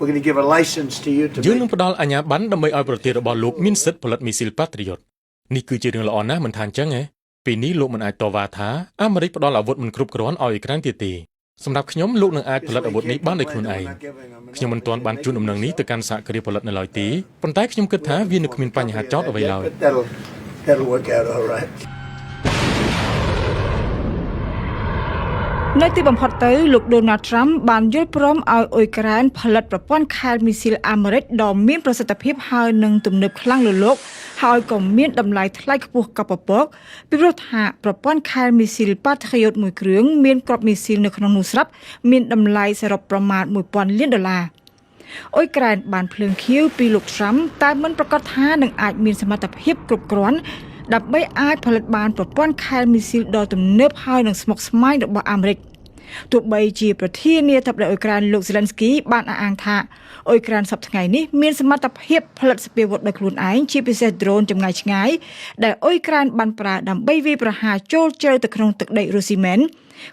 We're going to give a license to you to យើងនឹងផ្ដល់អាជ្ញាប័ណ្ណដើម្បីឲ្យប្រទេសរបស់លោកមានសិទ្ធិផលិតមីស៊ីល Patriot នេះគឺជារឿងល្អណាស់មិនថាអញ្ចឹងទេពេលនេះលោកមិនអាចតវ៉ាថាអាមេរិកផ្ដល់អាវុធមិនគ្រប់គ្រាន់ឲ្យអ៊ុយក្រែនទៀតទេសម្រាប់ខ្ញុំលោកនឹងអាចផលិតអាវុធនេះបានដោយខ្លួនឯងខ្ញុំមិនទាន់បានជូនដំណឹងនេះទៅកាន់សហគ្រាសផលិតនៅឡើយទេប៉ុន្តែខ្ញុំគិតថាវានឹងគ្មានបញ្ហាចោទអ្វីឡើយ That'll work out all right. នៅទីបំផុតទៅលោក Donald Trump បានយល់ព្រមឲ្យអ៊ុយក្រែនផលិតប្រព័ន្ធខែលមីស៊ីលអាមេរិកដ៏មានប្រសិទ្ធភាពហើយនឹងទំនើបខ្លាំងលើលោកហើយក៏មានតម្លៃថ្លៃខ្ពស់កប់ពពកពីព្រោះថាប្រព័ន្ធខែលមីស៊ីល Patriot មួយគ្រឿងមានគ្រាប់មីស៊ីលនៅក្នុងនោះស្រាប់មានតម្លៃសរុបប្រមាណ$1000 លានអ៊ុយក្រែនបានភ្លើងខៀវពីលោក Trump តែមិនប្រកាសថានឹងអាចមានសមត្ថភាពគ្រប់គ្រាន់ដើម្បីអាចផលិតបានប្រព័ន្ធខែលមីស៊ីលដ៏ទំនើបហើយនឹងស្មុគស្មាញរបស់អាមេរិកទោះបីជាប្រធានាធិបតីអ៊ុយក្រែនលោក Zelensky បានអះអាងថាអ៊ុយក្រែនសប្តាហ៍ថ្ងៃនេះមានសមត្ថភាពផលិតសពាវុធដោយខ្លួនឯងជាពិសេសដ្រូនចម្ងាយឆ្ងាយដែលអ៊ុយក្រែនបានប្រើដើម្បីវាយប្រហារចូលជ្រៅទៅក្នុងទឹកដីរុស្ស៊ីមែន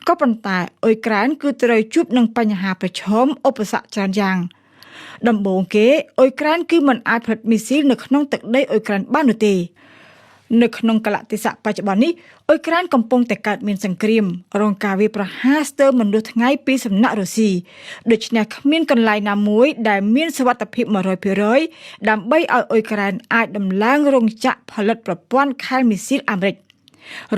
ក៏ប៉ុន្តែអ៊ុយក្រែនគឺត្រូវជួបនឹងបញ្ហាប្រឈមឧបសគ្គច្រើនយ៉ាងដំបូងគេអ៊ុយក្រែនគឺមិនអាចផលិតមីស៊ីលនៅក្នុងទឹកដីអ៊ុយក្រែនបាននោះទេនៅក្នុងកលៈទេសៈបច្ចុប្បន្ននេះអ៊ុយក្រែនកំពុងតែកើតមានសង្គ្រាមរងការវាយប្រហារស្ទើរមិនលុះថ្ងៃពីសំណាក់រុស្ស៊ីដូច្នេះគ្មានកន្លែងណាមួយដែលមានសុវត្ថិភាព 100% ដើម្បីឲ្យអ៊ុយក្រែនអាចដំឡើងរោងចក្រផលិតប្រព័ន្ធខែលមីស៊ីលអាមេរិក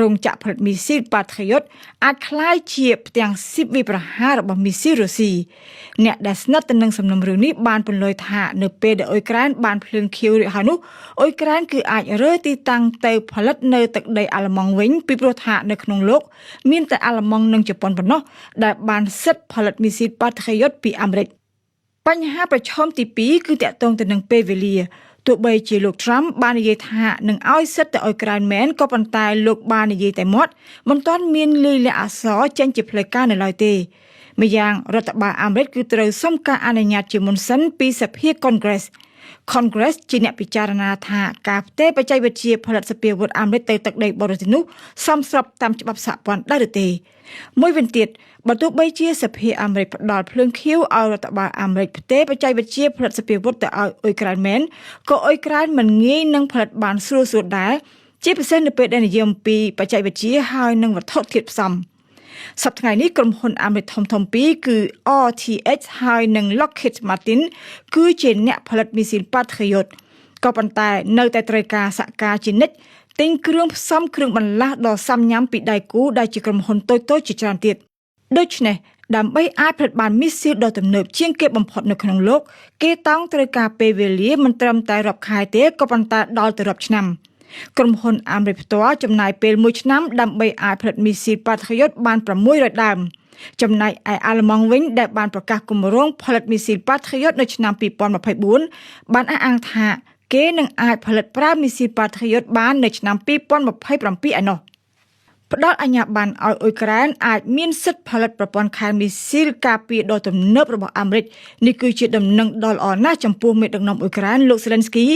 រោងចក្រផលិតមីស៊ីល Patriot អាចក្លាយជាផ្ទាំងស៊ីបវាយប្រហាររបស់មីស៊ីលរុស្ស៊ីអ្នកដែលស្និទ្ធទៅនឹងសំណុំរឿងនេះបានពន្យល់ថានៅពេលដែលអ៊ុយក្រែនបានភ្លើងខៀវរួចហើយនោះអ៊ុយក្រែនគឺអាចរើទីតាំងទៅផលិតនៅទឹកដីអាល្លឺម៉ង់វិញពីព្រោះថានៅក្នុងលោកមានតែអាល្លឺម៉ង់និងជប៉ុនប៉ុណ្ណោះដែលបានសិទ្ធិផលិតមីស៊ីល Patriot ពីអាមេរិកបញ្ហាប្រឈមទី2គឺតាក់ទងទៅនឹងពេលវេលាទោះបីជាលោក Trump បាននិយាយថានឹងឲ្យសិទ្ធិទៅអ៊ុយក្រែនមែនក៏ប៉ុន្តែលោកបាននិយាយតែមាត់មិនទាន់មានលាយលក្ខណ៍អក្សរចេញជាផ្លូវការនៅឡើយទេម្យ៉ាងរដ្ឋបាលអាមេរិកគឺត្រូវសុំការអនុញ្ញាតជាមុនសិនពីសភា Congress ជាអ្នកពិចារណាថាការផ្ទេរបច្ចេកវិទ្យាផលិតសពាវុធអាមេរិកទៅទឹកដីបរទេសនោះសមស្របតាមច្បាប់សហព័ន្ធដែរឬទេមួយវិញទៀតបើទោះបីជាសភាអាមេរិកផ្ដល់ភ្លើងខៀវឲ្យរដ្ឋបាលអាមេរិកផ្ទេរបច្ចេកវិទ្យាផលិតសពាវុធទៅឲ្យអ៊ុយក្រែនមែនក៏អ៊ុយក្រែនមិនងាយនឹងផលិតបានស្រួលៗដែរជាពិសេសនៅពេលដែលនិយាយអំពីបច្ចេកវិទ្យាហើយនិងវត្ថុធាតុផ្សំសប្តាហ៍ថ្ងៃនេះក្រុមហ៊ុនអាមេរិកធំៗពីរគឺ RTX ហើយនិង Lockheed Martin គឺជាអ្នកផលិតមីស៊ីល Patriot ក៏ប៉ុន្តែនៅតែត្រូវការសហការជានិច្ចទិញគ្រឿងផ្សំគ្រឿងបន្លាស់ដ៏សាំញ៉ាំពីដៃគូដែលជាក្រុមហ៊ុនតូចៗជាច្រើនទៀតដូច្នេះដើម្បីអាចផលិតបានមីស៊ីលដ៏ទំនើបជាងគេបំផុតនៅក្នុងលោកគេតង់ត្រូវការពេលវេលាមិនត្រឹមតែរាប់ខែទេក៏ប៉ុន្តែដល់ទៅរាប់ឆ្នាំក្រុមហ៊ុនអាមេរិកផ្ទាល់ចំណាយពេល1ឆ្នាំដើម្បីអាចផលិតមីស៊ីល Patriot បាន600ដើមចំណែកឯអាល្លឺម៉ង់វិញដែលបានប្រកាសគម្រោងផលិតមីស៊ីល Patriot នៅឆ្នាំ2024បានអះអាងថាគេនឹងអាចផលិតប្រើមីស៊ីល Patriot បាននៅឆ្នាំ2027ឯណោះផ្ដល់អាជ្ញាប័ណ្ណឲ្យអ៊ុយក្រែនអាចមានសិទ្ធិផលិតប្រព័ន្ធខែលមីស៊ីលការពារដ៏ទំនើបរបស់អាមេរិកនេះគឺជាដំណឹងដ៏ល្អណាស់ចំពោះមេដឹកនាំអ៊ុយក្រែនលោក Zelensky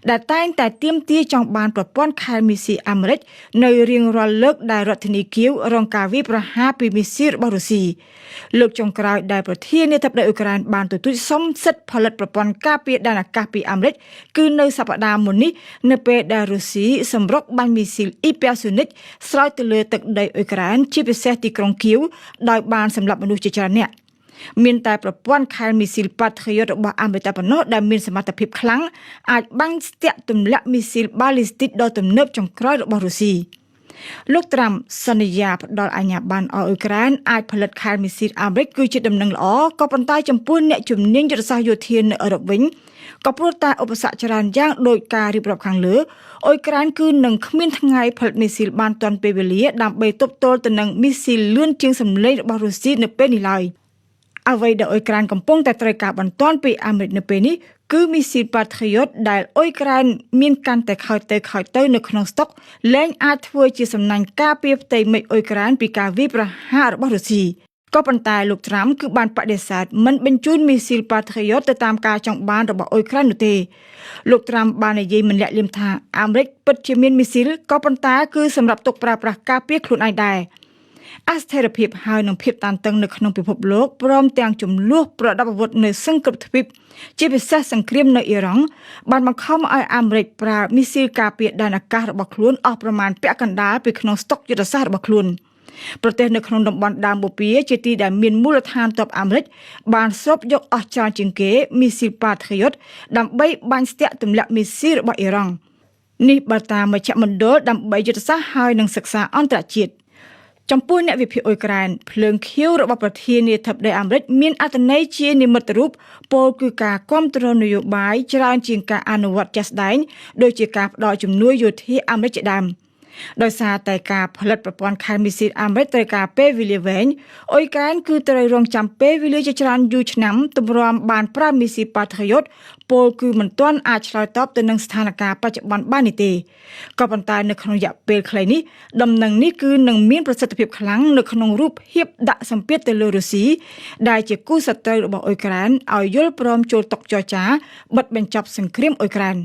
ដែលតែងតែទាមទារចង់បានប្រព័ន្ធខែលមីស៊ីលអាមេរិកនៅរៀងរាល់លើកដែលរដ្ឋធានីគៀវរងការវាយប្រហារពីមីស៊ីលរបស់រុស្ស៊ីលោកចុងក្រោយដែលប្រធានាធិបតីអ៊ុយក្រែនបានទទូចសុំសិទ្ធិផលិតប្រព័ន្ធការពារដែនអាកាសពីអាមេរិកគឺនៅសប្តាហ៍មុននេះនៅពេលដែលរុស្ស៊ីសម្រុកបាញ់មីស៊ីលអ៊ីប៉ែសូនិកស្រោចទៅលើទឹកដីអ៊ុយក្រែនជាពិសេសទីក្រុងគៀវដោយបានសម្លាប់មនុស្សជាច្រើនអ្នកមានតែប្រព័ន្ធខែលមីស៊ីល Patriot របស់អាមេរិកតែប៉ុណ្ណោះដែលមានសមត្ថភាពខ្លាំងអាចបាញ់ស្ទាក់ទម្លាក់មីស៊ីល ballistic ដ៏ទំនើបចុងក្រោយរបស់រុស្ស៊ីលោកត្រាំសន្យាផ្ដល់អាជ្ញាប័ណ្ណឲ្យអ៊ុយក្រែនអាចផលិតខែលមីស៊ីលអាមេរិកគឺជាដំណឹងល្អក៏ប៉ុន្តែចំពោះអ្នកជំនាញយុទ្ធសាស្ត្រយោធានៅអឺរ៉ុបវិញក៏ព្រោះតែឧបសគ្គច្រើនយ៉ាងដោយការរៀបរាប់ខាងលើអ៊ុយក្រែនគឺនឹងគ្មានថ្ងៃផលិតមីស៊ីលបានទាន់ពេលវេលាដើម្បីទប់ទល់ទៅនឹងមីស៊ីលលឿនជាងសម្លេងរបស់រុស្ស៊ីនៅពេលនេះឡើយអ្វីដែលអ៊ុយក្រែនកំពុងតែត្រូវការបន្ទាន់ពីអាមេរិកនៅពេលនេះគឺមីស៊ីល Patriot ដែលអ៊ុយក្រែនមានកាន់តែខូចទៅនៅក្នុងស្តុកលែងអាចធ្វើជាសំណាញ់ការពារផ្ទៃមេឃអ៊ុយក្រែនពីការវាយប្រហាររបស់រុស្ស៊ីក៏ប៉ុន្តែលោកត្រាំគឺបានបដិសេធមិនបញ្ជូនមីស៊ីល Patriot ទៅតាមការចង់បានរបស់អ៊ុយក្រែននោះទេលោកត្រាំបាននិយាយមិនលាក់លៀមថាអាមេរិកពិតជាមានមីស៊ីលក៏ប៉ុន្តែគឺសម្រាប់ទុកប្រើប្រាស់ការពារខ្លួនឯងដែរ អស្ថិរភាពហើយនិងភាពតានតឹងនៅក្នុងពិភពលោកព្រមទាំងចំនួនប្រដាប់អាវុធនៅសង្គ្រាមទ្វីបជាពិសេសសង្គ្រាមនៅអ៊ីរ៉ង់បានបង្ខំឲ្យអាមេរិកប្រើមីស៊ីលការពារដែនអាកាសរបស់ខ្លួនអស់ប្រមាណពាក់កណ្ដាលពីក្នុងស្តុកយុទ្ធសាស្ត្ររបស់ខ្លួនប្រទេសនៅក្នុងតំបន់ដើមបូព៌ាជាទីដែលមានមូលដ្ឋានទ័ពអាមេរិកបានស្រូបយកអស់ច្រើនជាងគេមីស៊ីល Patriot ដើម្បីបាញ់ស្ទាក់ទម្លាក់មីស៊ីលរបស់អ៊ីរ៉ង់នេះបើតាមមជ្ឈមណ្ឌលដើម្បីយុទ្ធសាស្ត្រហើយនិងសិក្សាអន្តរជាតិចំពោះអ្នកវិភាគអ៊ុយក្រែនភ្លើងខៀវរបស់ប្រធានាធិបតីអាមេរិកមានអត្ថន័យជានិមិត្តរូបពោលគឺការគ្រប់គ្រងនយោបាយច្រើនជាងការអនុវត្តជាក់ស្ដែងដូចជាការផ្ដល់ជំនួយយោធាអាមេរិកជាដើមដោយសារតែការផលិតប្រព័ន្ធខែលមីស៊ីលអាមេរិកត្រូវការពេលវេលាវែងអ៊ុយក្រែនគឺត្រូវរងចាំពេលវេលាជាច្រើនយូរឆ្នាំទម្រាំបានប្រើមីស៊ីល Patriot ពោលគឺមិនទាន់អាចឆ្លើយតបទៅនឹងស្ថានភាពបច្ចុប្បន្នបាននេះទេក៏ប៉ុន្តែនៅក្នុងរយៈពេលខ្លីនេះដំណឹងនេះគឺនឹងមានប្រសិទ្ធភាពខ្លាំងនៅក្នុងរូបភាពដាក់សម្ពាធទៅលើរុស្ស៊ីដែលជាគូសត្រូវរបស់អ៊ុយក្រែនឲ្យយល់ព្រមចូលតុចរចាបិទបញ្ចប់សង្គ្រាមអ៊ុយក្រែន